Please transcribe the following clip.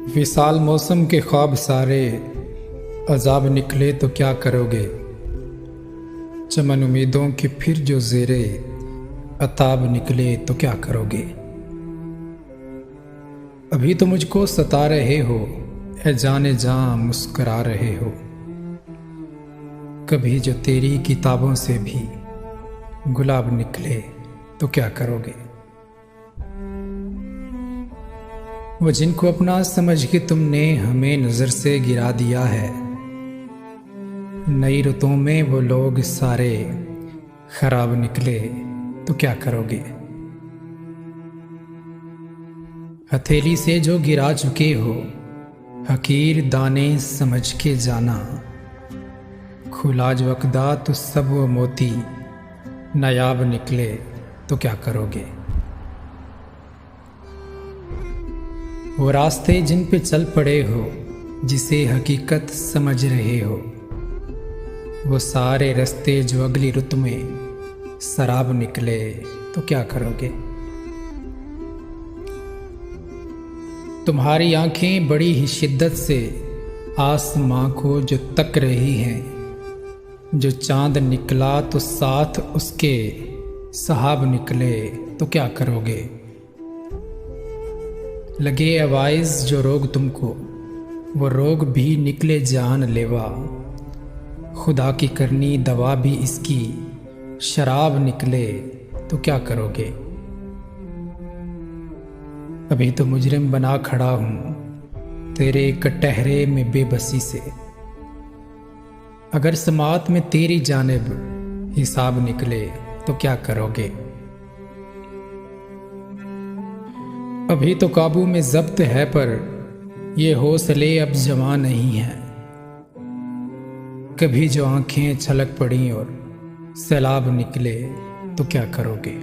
विशाल मौसम के ख्वाब सारे अजाब निकले तो क्या करोगे। चमन उम्मीदों के फिर जो ज़ेरे अताब निकले तो क्या करोगे। अभी तो मुझको सता रहे हो, ए जाने जां मुस्कुरा रहे हो। कभी जो तेरी किताबों से भी गुलाब निकले तो क्या करोगे। वो जिनको अपना समझ के तुमने हमें नज़र से गिरा दिया है, नई रुतों में वो लोग सारे खराब निकले तो क्या करोगे। हथेली से जो गिरा चुके हो हकीर दाने समझ के जाना, खुला जो अक़दा तो सब वो मोती नायाब निकले तो क्या करोगे। वो रास्ते जिन पे चल पड़े हो जिसे हकीकत समझ रहे हो, वो सारे रास्ते जो अगली रुत में शराब निकले तो क्या करोगे। तुम्हारी आंखें बड़ी ही शिद्दत से आसमां को जो तक रही हैं, जो चांद निकला तो साथ उसके सहाब निकले तो क्या करोगे। लगे अवाइज जो रोग तुमको वो रोग भी निकले जान लेवा, खुदा की करनी दवा भी इसकी शराब निकले तो क्या करोगे। अभी तो मुजरिम बना खड़ा हूँ तेरे कटहरे में बेबसी से, अगर समात में तेरी जानिब हिसाब निकले तो क्या करोगे। अभी तो काबू में जब्त है पर ये हौसले अब जवां नहीं है, कभी जो आंखें छलक पड़ी और सैलाब निकले तो क्या करोगे।